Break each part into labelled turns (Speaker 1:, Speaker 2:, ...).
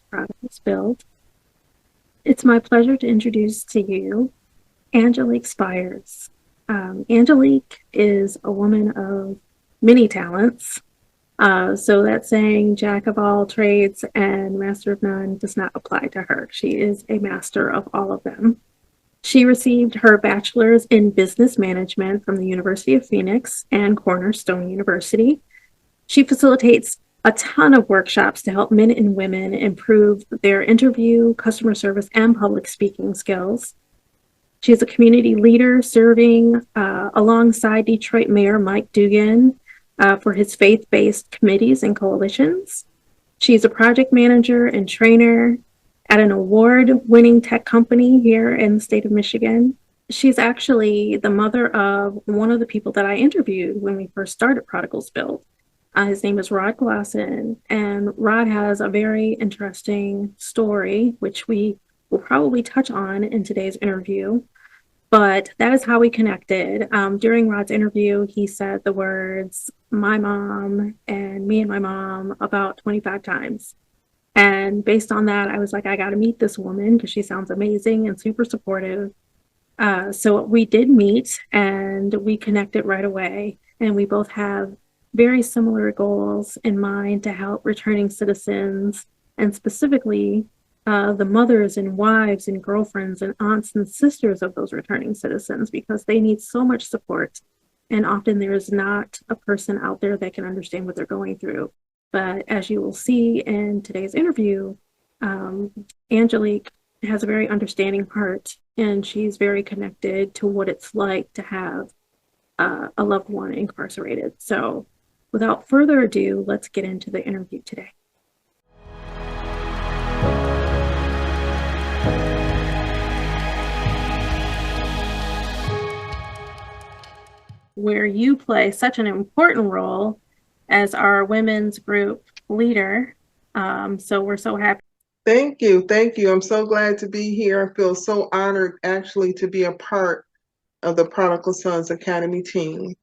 Speaker 1: Prodigal Build. It's my pleasure to introduce to you Angelique Spires. Angelique is a woman of many talents. So that saying, jack of all trades and master of none, does not apply to her. She is a master of all of them. She received her bachelor's in business management from the University of Phoenix and Cornerstone University. She facilitates a ton of workshops to help men and women improve their interview, customer service, and public speaking skills. She's a community leader serving alongside Detroit Mayor Mike Dugan for his faith-based committees and coalitions. She's a project manager and trainer at an award-winning tech company here in the state of Michigan. She's actually the mother of one of the people that I interviewed when we first started Prodigal's Build. His name is Sherrad Glosson, and Rod has a very interesting story, which we will probably touch on in today's interview. But that is how we connected. During Rod's interview, he said the words, my mom and me and my mom about 25 times. And based on that, I was like, I got to meet this woman because she sounds amazing and super supportive. So we did meet and we connected right away. And we both have very similar goals in mind to help returning citizens and specifically the mothers and wives and girlfriends and aunts and sisters of those returning citizens because they need so much support. And often there is not a person out there that can understand what they're going through. But as you will see in today's interview, Angelique has a very understanding heart and she's very connected to what it's like to have a loved one incarcerated. So without further ado, let's get into the interview today. Where you play such an important role as our women's group leader. So we're so happy.
Speaker 2: Thank you. Thank you. I'm so glad to be here. I feel so honored actually to be a part of the Prodigal Sons Academy team.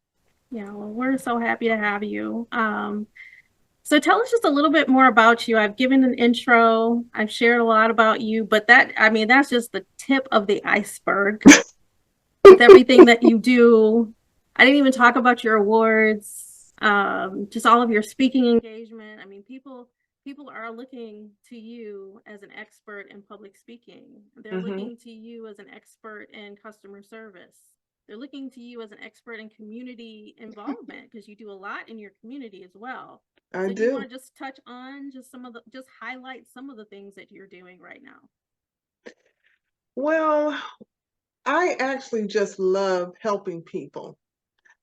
Speaker 1: Yeah, well, we're so happy to have you. So tell us just a little bit more about you. I've given an intro, I've shared a lot about you, but that's just the tip of the iceberg with everything that you do. I didn't even talk about your awards, just all of your speaking engagement. I mean, people are looking to you as an expert in public speaking. They're looking to you as an expert in customer service. They're looking to you as an expert in community involvement because you do a lot in your community as well.
Speaker 2: I
Speaker 1: So do you
Speaker 2: do.
Speaker 1: want to just touch on just highlight some of the things that you're doing right now?
Speaker 2: Well, I actually just love helping people.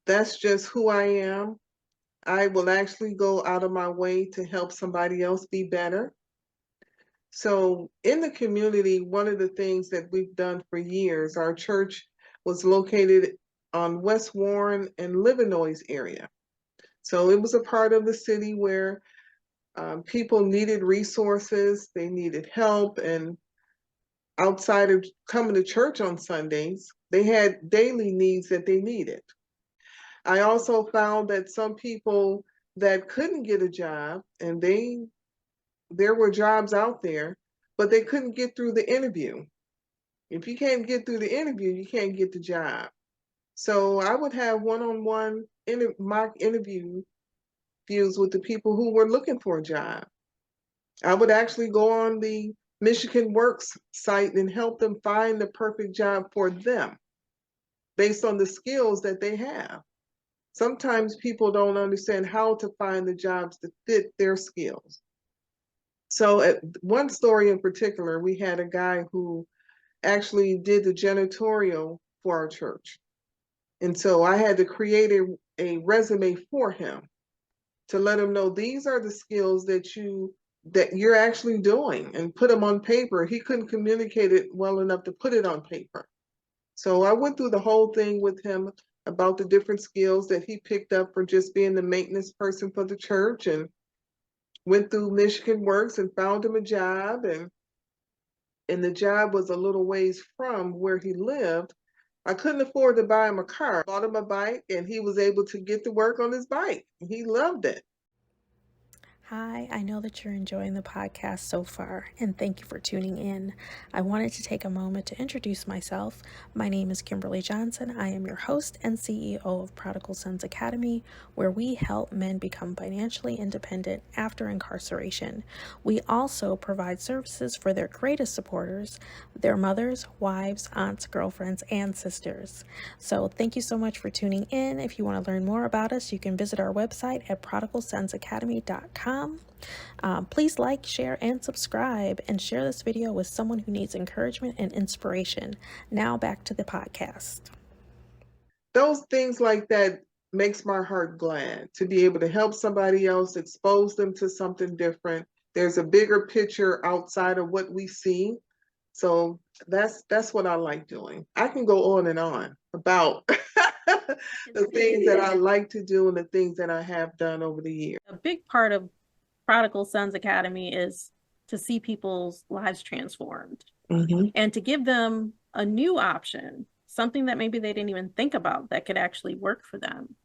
Speaker 2: That's just who I am. I will actually go out of my way to help somebody else be better. So, in the community, one of the things that we've done for years, our church was located on West Warren and Livernois area. So, it was a part of the city where people needed resources, they needed help, and outside of coming to church on Sundays, they had daily needs that they needed. I also found that some people that couldn't get a job, and there were jobs out there, but they couldn't get through the interview. If you can't get through the interview, you can't get the job. So I would have one-on-one mock interviews with the people who were looking for a job. I would actually go on the Michigan Works site and help them find the perfect job for them based on the skills that they have. Sometimes people don't understand how to find the jobs that fit their skills. So, at one story in particular, we had a guy who actually did the janitorial for our church. And so I had to create a resume for him to let him know these are the skills that you're actually doing and put them on paper. He couldn't communicate it well enough to put it on paper. So I went through the whole thing with him about the different skills that he picked up for just being the maintenance person for the church and went through Michigan Works and found him a job and the job was a little ways from where he lived. I couldn't afford to buy him a car. Bought him a bike and he was able to get to work on his bike. He loved it.
Speaker 1: Hi, I know that you're enjoying the podcast so far, and thank you for tuning in. I wanted to take a moment to introduce myself. My name is Kimberly Johnson. I am your host and CEO of Prodigal Sons Academy, where we help men become financially independent after incarceration. We also provide services for their greatest supporters, their mothers, wives, aunts, girlfriends, and sisters. So thank you so much for tuning in. If you want to learn more about us, you can visit our website at prodigalsonsacademy.com. Please like, share, and subscribe, and share this video with someone who needs encouragement and inspiration. Now back to the podcast.
Speaker 2: Those things like that makes my heart glad to be able to help somebody else, expose them to something different. There's a bigger picture outside of what we see. So that's what I like doing. I can go on and on about the things that I like to do and the things that I have done over the years.
Speaker 1: A big part of Prodigal Sons Academy is to see people's lives transformed and to give them a new option, something that maybe they didn't even think about that could actually work for them.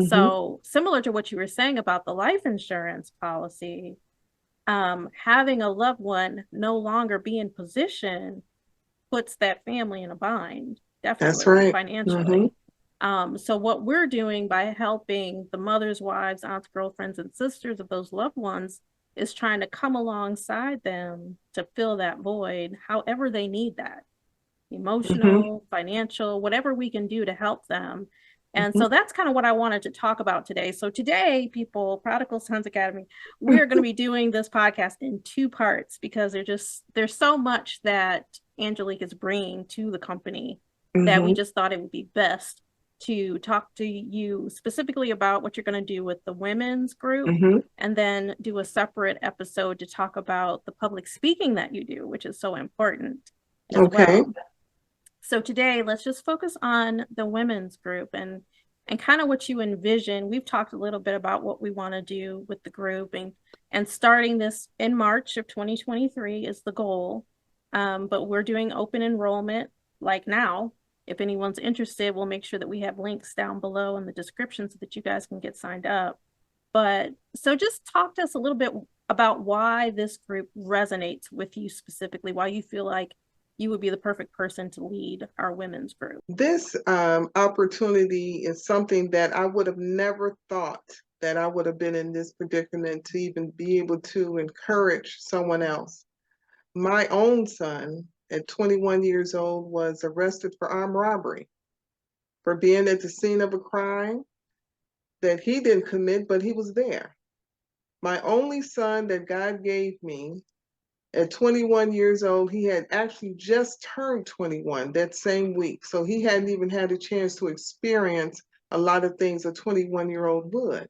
Speaker 1: So similar to what you were saying about the life insurance policy, having a loved one no longer be in position puts that family in a bind, definitely. That's right. Financially. So what we're doing by helping the mothers, wives, aunts, girlfriends, and sisters of those loved ones is trying to come alongside them to fill that void, however they need that, emotional, financial, whatever we can do to help them. And so that's kind of what I wanted to talk about today. So today, people, Prodigal Sons Academy, we are going to be doing this podcast in two parts because there's so much that Angelique is bringing to the company that we just thought it would be best to talk to you specifically about what you're going to do with the women's group, and then do a separate episode to talk about the public speaking that you do, which is so important as well. So today, let's just focus on the women's group and kind of what you envision. We've talked a little bit about what we want to do with the group, and starting this in March of 2023 is the goal. But we're doing open enrollment like now. If anyone's interested, we'll make sure that we have links down below in the description so that you guys can get signed up. But so just talk to us a little bit about why this group resonates with you specifically, why you feel like you would be the perfect person to lead our women's group.
Speaker 2: This opportunity is something that I would have never thought that I would have been in this predicament to even be able to encourage someone else. My own son, at 21 years old, was arrested for armed robbery, for being at the scene of a crime that he didn't commit, but he was there. My only son that God gave me, at 21 years old, he had actually just turned 21 that same week. So he hadn't even had a chance to experience a lot of things a 21-year-old would.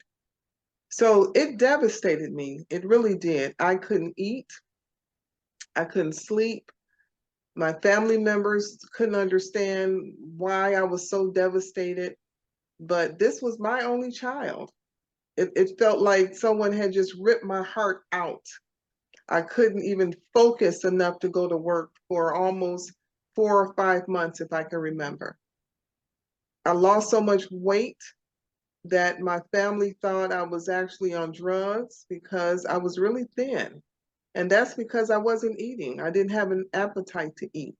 Speaker 2: So it devastated me. It really did. I couldn't eat. I couldn't sleep. My family members couldn't understand why I was so devastated. But this was my only child. It felt like someone had just ripped my heart out. I couldn't even focus enough to go to work for almost 4 or 5 months, if I can remember. I lost so much weight that my family thought I was actually on drugs because I was really thin. And that's because I wasn't eating. I didn't have an appetite to eat.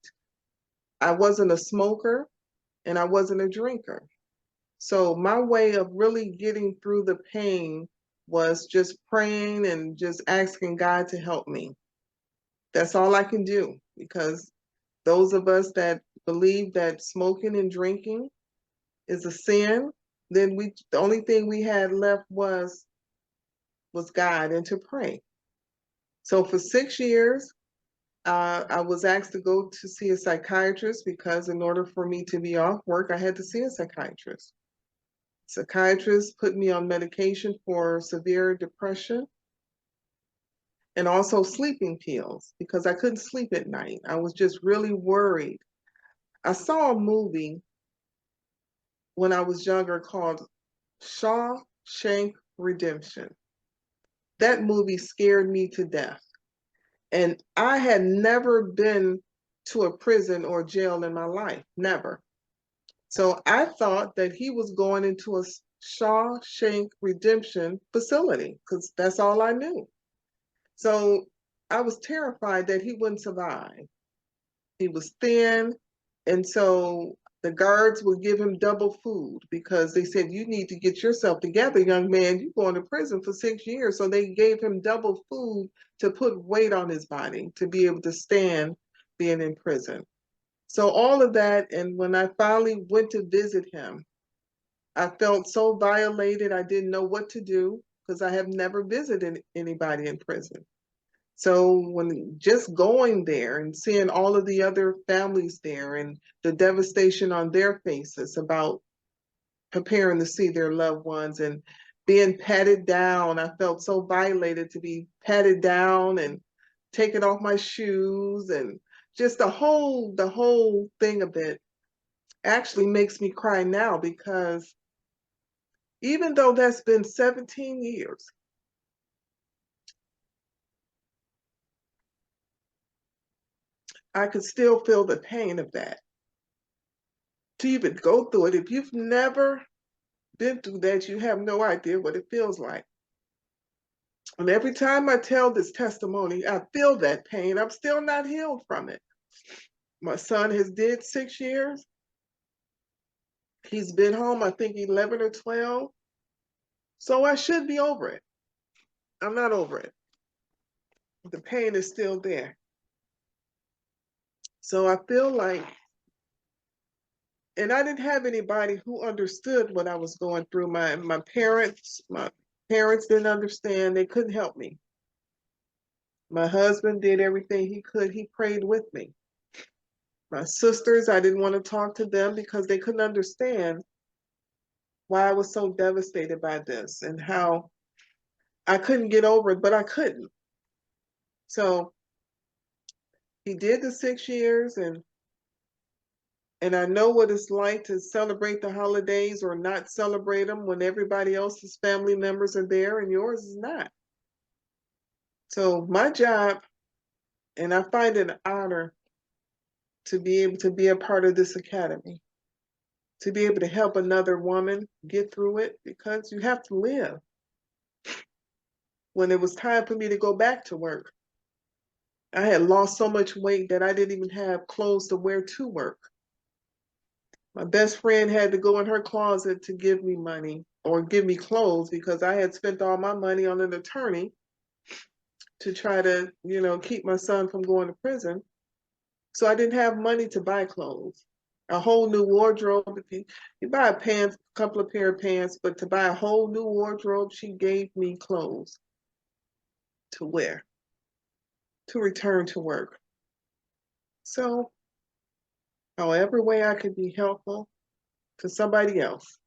Speaker 2: I wasn't a smoker and I wasn't a drinker. So my way of really getting through the pain was just praying and just asking God to help me. That's all I can do, because those of us that believe that smoking and drinking is a sin, then the only thing we had left was God and to pray. So for 6 years, I was asked to go to see a psychiatrist because in order for me to be off work, I had to see a psychiatrist. Psychiatrist put me on medication for severe depression and also sleeping pills because I couldn't sleep at night. I was just really worried. I saw a movie when I was younger called Shawshank Redemption. That movie scared me to death. And I had never been to a prison or jail in my life, never. So I thought that he was going into Shawshank Redemption Facility, because that's all I knew. So I was terrified that he wouldn't survive. He was thin, and so the guards would give him double food because they said, you need to get yourself together, young man. You're going to prison for 6 years. So they gave him double food to put weight on his body to be able to stand being in prison. So all of that, and when I finally went to visit him, I felt so violated. I didn't know what to do because I have never visited anybody in prison. So when just going there and seeing all of the other families there and the devastation on their faces about preparing to see their loved ones and being patted down, I felt so violated to be patted down and taking off my shoes, and just the whole thing of it actually makes me cry now, because even though that's been 17 years, I could still feel the pain of that. To even go through it, if you've never been through that, you have no idea what it feels like. And every time I tell this testimony, I feel that pain. I'm still not healed from it. My son has did 6 years. He's been home, I think 11 or 12. So I should be over it. I'm not over it. The pain is still there. So I feel like, and I didn't have anybody who understood what I was going through. My parents didn't understand. They couldn't help me. My husband did everything he could. He prayed with me. My sisters, I didn't want to talk to them because they couldn't understand why I was so devastated by this and how I couldn't get over it, but I couldn't. So he did the 6 years, and I know what it's like to celebrate the holidays or not celebrate them when everybody else's family members are there and yours is not. So my job, and I find it an honor to be able to be a part of this academy, to be able to help another woman get through it, because you have to live. When it was time for me to go back to work, I had lost so much weight that I didn't even have clothes to wear to work. My best friend had to go in her closet to give me money or give me clothes because I had spent all my money on an attorney to try to, keep my son from going to prison. So I didn't have money to buy clothes. A whole new wardrobe. If you buy a couple of pair of pants, but to buy a whole new wardrobe, she gave me clothes to wear, to return to work. So however way I could be helpful to somebody else.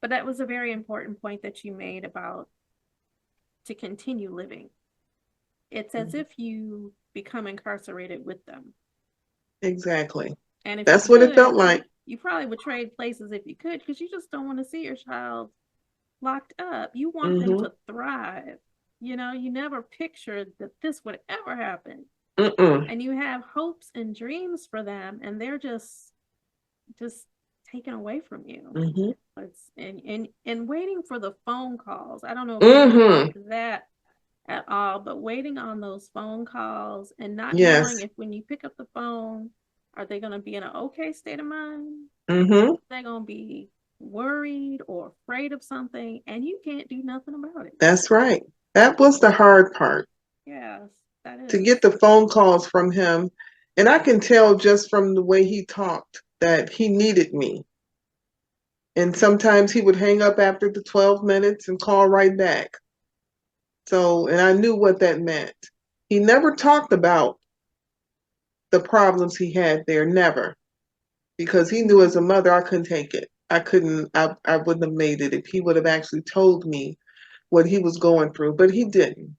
Speaker 1: But that was a very important point that you made about to continue living. It's as if you become incarcerated with them.
Speaker 2: Exactly.
Speaker 1: And if
Speaker 2: That's
Speaker 1: you
Speaker 2: what
Speaker 1: could,
Speaker 2: it felt like.
Speaker 1: you probably would trade places if you could, because you just don't want to see your child locked up. You want them to thrive. You never pictured that this would ever happen. And you have hopes and dreams for them, and they're just taken away from you. It's and waiting for the phone calls. I don't know if you like that at all, but waiting on those phone calls and not knowing if when you pick up the phone, are they going to be in an okay state of mind? They're going to be worried or afraid of something, and you can't do nothing about it.
Speaker 2: That's right. That was the hard part.
Speaker 1: Yes, that is.
Speaker 2: To get the phone calls from him, and I can tell just from the way he talked that he needed me. And sometimes he would hang up after the 12 minutes and call right back. So, and I knew what that meant. He never talked about the problems he had there, never. Because he knew as a mother I couldn't take it. I wouldn't have made it if he would have actually told me what he was going through, but he didn't.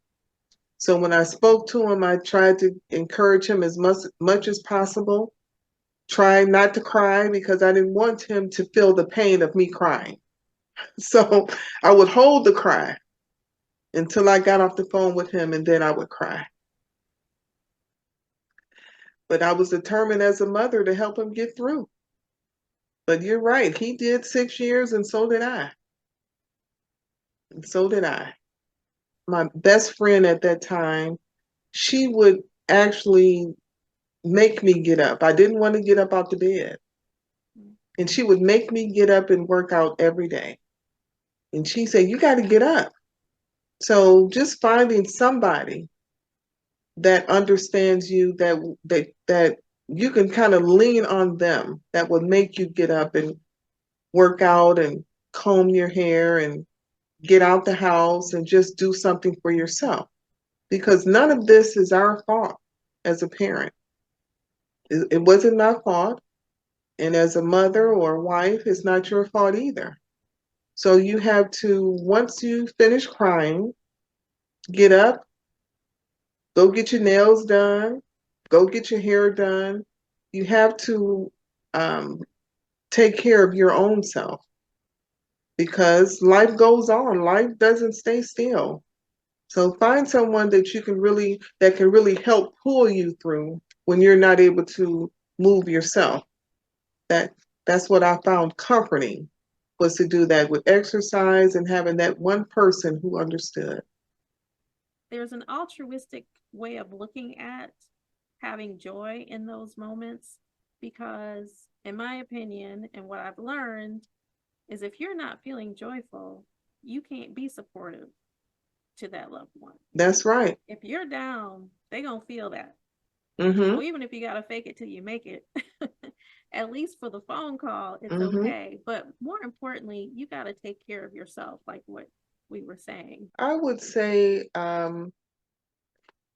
Speaker 2: So when I spoke to him, I tried to encourage him as much as possible. Try not to cry because I didn't want him to feel the pain of me crying. So I would hold the cry until I got off the phone with him, and then I would cry. But I was determined as a mother to help him get through. But you're right. He did 6 years, and so did I. And so did I. My best friend at that time, she would actually make me get up. I didn't want to get up out the bed. And she would make me get up and work out every day. And she said, "You got to get up." So just finding somebody that understands you, that you can kind of lean on them, that would make you get up and work out and comb your hair and get out the house and just do something for yourself. Because none of this is our fault as a parent. It wasn't my fault. And as a mother or a wife, it's not your fault either. So you have to, once you finish crying, get up, go get your nails done, go get your hair done. You have to um, take care of your own self because life goes on. Life doesn't stay still. So find someone that that can really help pull you through when you're not able to move yourself. That that's what I found comforting, was to do that with exercise and having that one person who understood.
Speaker 1: There's an altruistic way of looking at having joy in those moments because, in my opinion, and what I've learned, is if you're not feeling joyful, you can't be supportive to that loved one.
Speaker 2: That's right.
Speaker 1: If you're down, they're going to feel that.
Speaker 2: Mm-hmm.
Speaker 1: So even if you got to fake it till you make it, at least for the phone call, it's
Speaker 2: Mm-hmm.
Speaker 1: okay. But more importantly, you got to take care of yourself, like what we were saying.
Speaker 2: I would say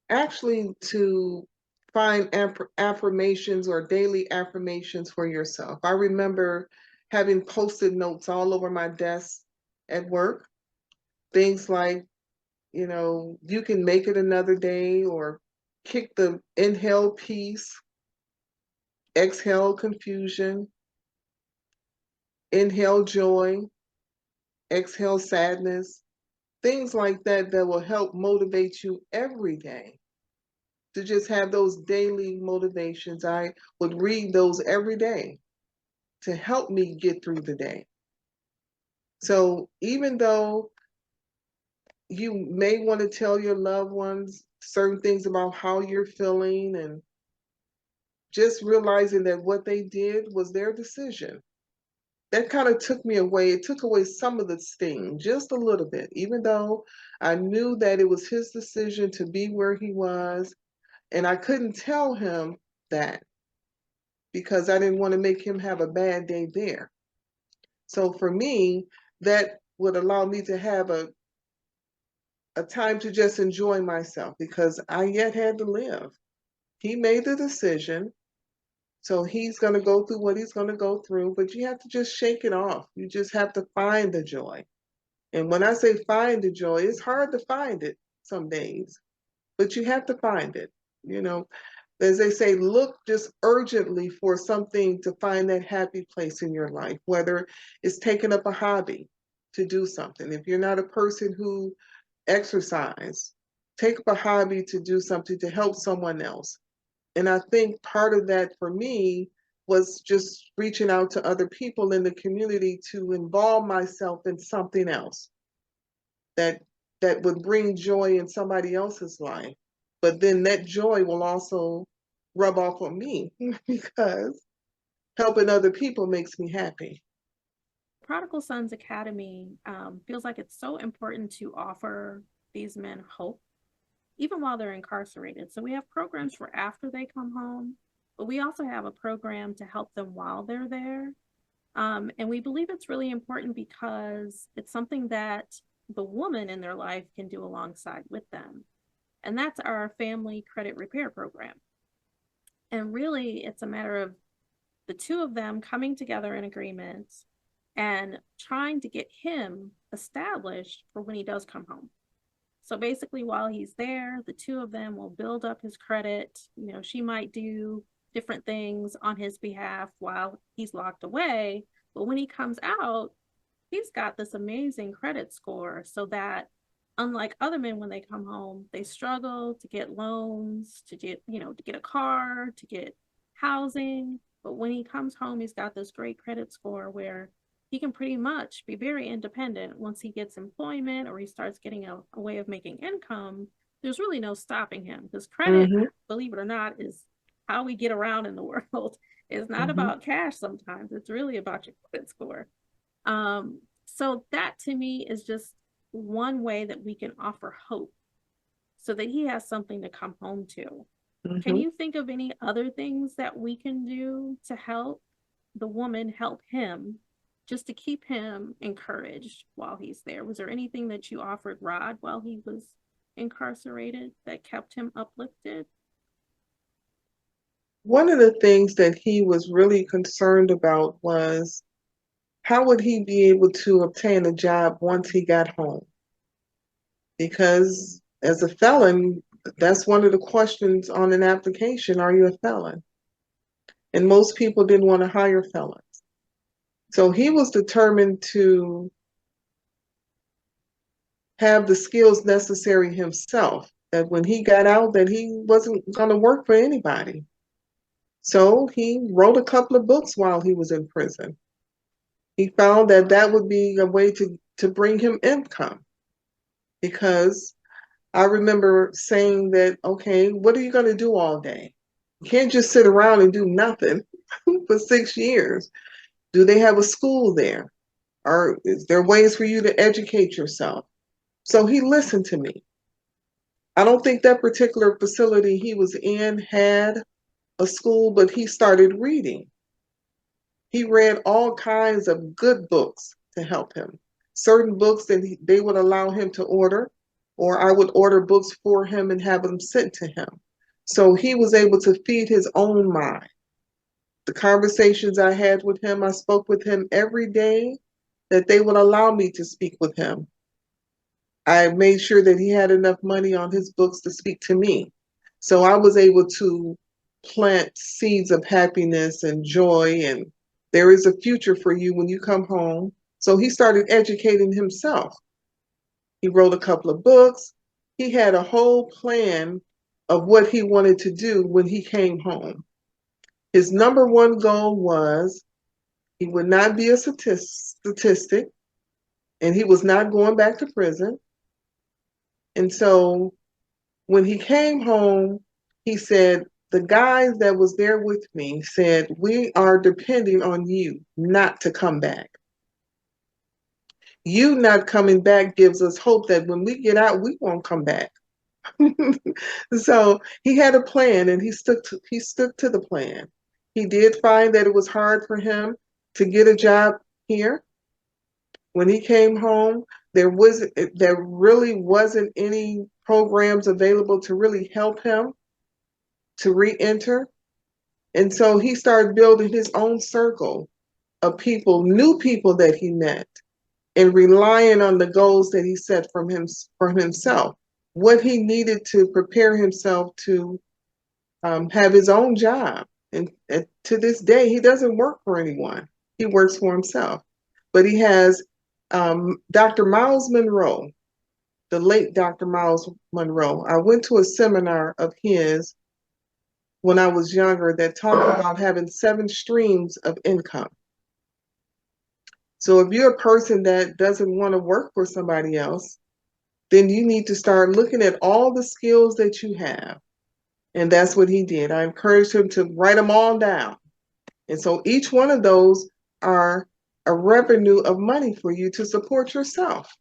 Speaker 2: actually to find affirmations or daily affirmations for yourself. I remember having post-it notes all over my desk at work. Things like, you can make it another day, or kick the inhale peace, exhale confusion, inhale joy, exhale sadness, things like that that will help motivate you every day. To just have those daily motivations. I would read those every day to help me get through the day. So even though you may want to tell your loved ones certain things about how you're feeling, and just realizing that what they did was their decision. That kind of took me away. It took away some of the sting, just a little bit, even though I knew that it was his decision to be where he was. And I couldn't tell him that because I didn't want to make him have a bad day there. So for me, that would allow me to have a time to just enjoy myself because I yet had to live. He made the decision. So he's going to go through what he's going to go through, but you have to just shake it off. You just have to find the joy. And when I say find the joy, it's hard to find it some days, but you have to find it. You know, as they say, look just urgently for something to find that happy place in your life, whether it's taking up a hobby to do something. If you're not a person who exercise, take up a hobby to do something to help someone else. And I think part of that for me was just reaching out to other people in the community to involve myself in something else that that would bring joy in somebody else's life. But then that joy will also rub off on me because helping other people makes me happy.
Speaker 1: Prodigal Sons Academy feels like it's so important to offer these men hope, even while they're incarcerated. So we have programs for after they come home, but we also have a program to help them while they're there. And we believe it's really important because it's something that the woman in their life can do alongside with them. And that's our family credit repair program. And really, it's a matter of the two of them coming together in agreement and trying to get him established for when he does come home. So basically, while he's there, the two of them will build up his credit. You know, she might do different things on his behalf while he's locked away. But when he comes out, he's got this amazing credit score so that unlike other men when they come home, they struggle to get loans, to get a car, to get housing. But when he comes home, he's got this great credit score where he can pretty much be very independent. Once he gets employment or he starts getting a way of making income, there's really no stopping him, because credit, believe it or not, is how we get around in the world. It's not about cash sometimes. It's really about your credit score. So that to me is just one way that we can offer hope so that he has something to come home to. Can you think of any other things that we can do to help the woman help him, just to keep him encouraged while he's there? Was there anything that you offered Rod while he was incarcerated that kept him uplifted?
Speaker 2: One of the things that he was really concerned about was how would he be able to obtain a job once he got home? Because as a felon, that's one of the questions on an application. Are you a felon? And most people didn't want to hire felons. So he was determined to have the skills necessary himself, that when he got out, that he wasn't going to work for anybody. So he wrote a couple of books while he was in prison. He found that that would be a way to bring him income, because I remember saying that, okay, what are you going to do all day? You can't just sit around and do nothing for 6 years. Do they have a school there? Or is there ways for you to educate yourself? So he listened to me. I don't think that particular facility he was in had a school, but he started reading. He read all kinds of good books to help him. Certain books that they would allow him to order, or I would order books for him and have them sent to him. So he was able to feed his own mind. The conversations I had with him, I spoke with him every day that they would allow me to speak with him. I made sure that he had enough money on his books to speak to me. So I was able to plant seeds of happiness and joy, and there is a future for you when you come home. So he started educating himself. He wrote a couple of books. He had a whole plan of what he wanted to do when he came home. His number one goal was he would not be a statistic, and he was not going back to prison. And so when he came home, he said, the guys that was there with me said, we are depending on you not to come back. You not coming back gives us hope that when we get out, we won't come back. So he had a plan, and he stuck to the plan. He did find that it was hard for him to get a job here. When he came home, there really wasn't any programs available to really help him to re-enter. And so he started building his own circle of people, new people that he met, and relying on the goals that he set for himself, what he needed to prepare himself to have his own job. And to this day, he doesn't work for anyone. He works for himself. But he has Dr. Miles Monroe, the late Dr. Miles Monroe. I went to a seminar of his when I was younger that talked about having 7 streams of income. So if you're a person that doesn't want to work for somebody else, then you need to start looking at all the skills that you have. And that's what he did. I encouraged him to write them all down. And so each one of those are a revenue of money for you to support yourself.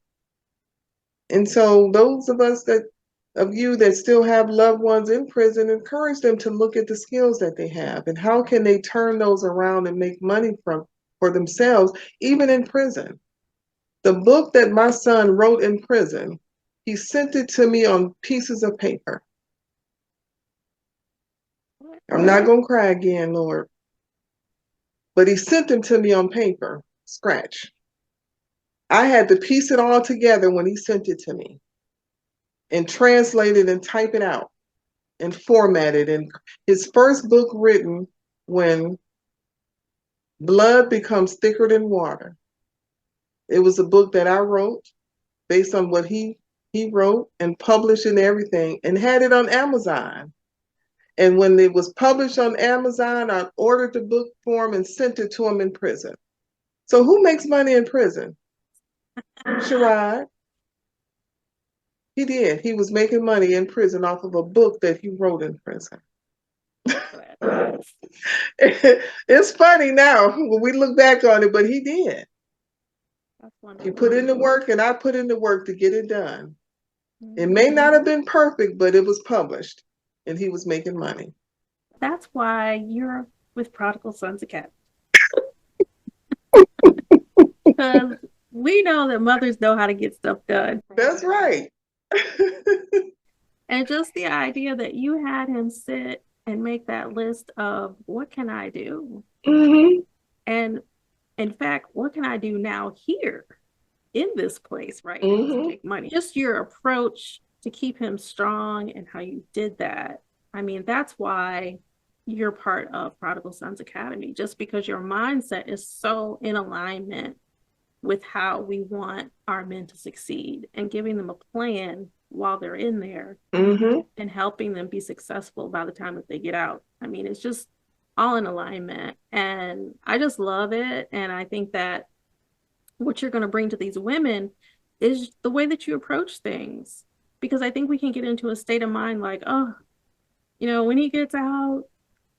Speaker 2: And so those of you that still have loved ones in prison, encourage them to look at the skills that they have and how can they turn those around and make money for themselves, even in prison. The book that my son wrote in prison, he sent it to me on pieces of paper. I'm not going to cry again, Lord. But he sent them to me on paper, scratch. I had to piece it all together when he sent it to me and translate it and type it out and format it. And his first book written, When Blood Becomes Thicker Than Water. It was a book that I wrote based on what he wrote and published and everything, and had it on Amazon. And when it was published on Amazon, I ordered the book for him and sent it to him in prison. So who makes money in prison? Sherrad. He did. He was making money in prison off of a book that he wrote in prison. It's funny now when we look back on it, but he did. He put in the work, and I put in the work to get it done. It may not have been perfect, but it was published, and he was making money.
Speaker 1: That's why you're with Prodigal Sons Academy. Because we know that mothers know how to get stuff done.
Speaker 2: That's right.
Speaker 1: And just the idea that you had him sit and make that list of what can I do?
Speaker 2: Mm-hmm.
Speaker 1: And in fact, what can I do now here in this place, right?
Speaker 2: Mm-hmm.
Speaker 1: To make money. Just your approach to keep him strong and how you did that. I mean, that's why you're part of Prodigal Sons Academy, just because your mindset is so in alignment with how we want our men to succeed and giving them a plan while they're in there
Speaker 2: Mm-hmm.
Speaker 1: and helping them be successful by the time that they get out. I mean, it's just all in alignment, and I just love it. And I think that what you're going to bring to these women is the way that you approach things, because I think we can get into a state of mind like, oh, you know, when he gets out,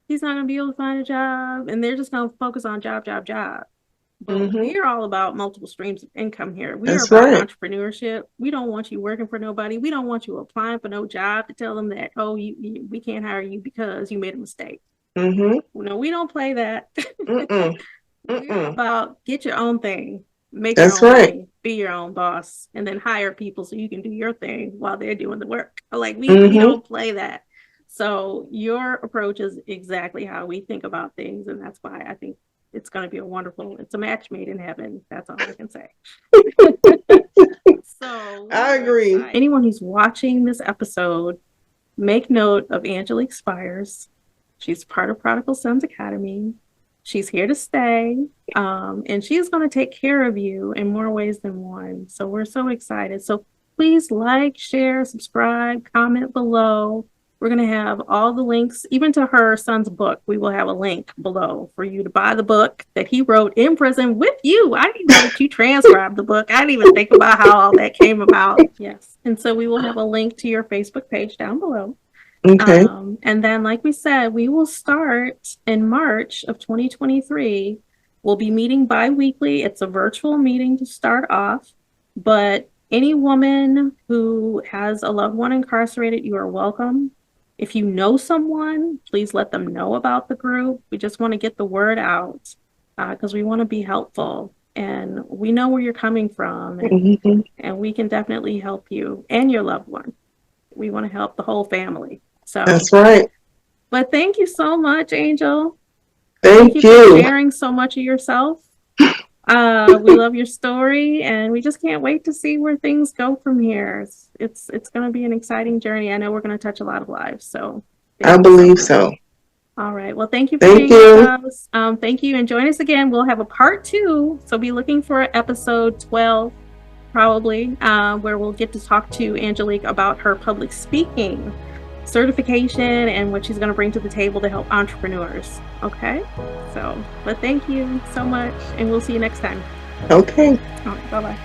Speaker 1: he's not going to be able to find a job, and they're just going to focus on job. But
Speaker 2: Mm-hmm.
Speaker 1: we're all about multiple streams of income here. We
Speaker 2: That's
Speaker 1: are about
Speaker 2: right.
Speaker 1: entrepreneurship. We don't want you working for nobody. We don't want you applying for no job to tell them that, oh, we can't hire you because you made a mistake.
Speaker 2: Mm-hmm.
Speaker 1: No, we don't play that.
Speaker 2: Mm-mm.
Speaker 1: We're
Speaker 2: Mm-mm.
Speaker 1: about get your own thing, make
Speaker 2: That's
Speaker 1: your own
Speaker 2: right.
Speaker 1: thing, be your own boss, and then hire people so you can do your thing while they're doing the work. Like we
Speaker 2: Mm-hmm.
Speaker 1: don't play that. So your approach is exactly how we think about things, and that's why I think it's going to be it's a match made in heaven. That's all I can say. So
Speaker 2: I agree.
Speaker 1: Anyone who's watching this episode, make note of Angelique Spires. She's part of Prodigal Sons Academy. She's here to stay, and she's going to take care of you in more ways than one. So we're so excited. So please like, share, subscribe, comment below. We're going to have all the links, even to her son's book. We will have a link below for you to buy the book that he wrote in prison with you. I didn't know that you transcribed the book. I didn't even think about how all that came about. Yes. And so we will have a link to your Facebook page down below.
Speaker 2: Okay.
Speaker 1: And then, like we said, we will start in March of 2023. We'll be meeting bi-weekly. It's a virtual meeting to start off, but any woman who has a loved one incarcerated, you are welcome. If you know someone, please let them know about the group. We just want to get the word out because we want to be helpful. And we know where you're coming from, and we can definitely help you and your loved one. We want to help the whole family. So
Speaker 2: that's right.
Speaker 1: But thank you so much, Angel.
Speaker 2: Thank
Speaker 1: you
Speaker 2: you
Speaker 1: for sharing so much of yourself. We love your story, and we just can't wait to see where things go from here. It's going to be an exciting journey. I know we're going to touch a lot of lives. So
Speaker 2: I believe so.
Speaker 1: All right. Well, thank you for being with us. Thank you, and join us again. We'll have a part 2. So be looking for episode 12, probably, where we'll get to talk to Angelique about her public speaking certification and what she's going to bring to the table to help entrepreneurs. Okay. But thank you so much, and we'll see you next time.
Speaker 2: Okay.
Speaker 1: All right, bye-bye.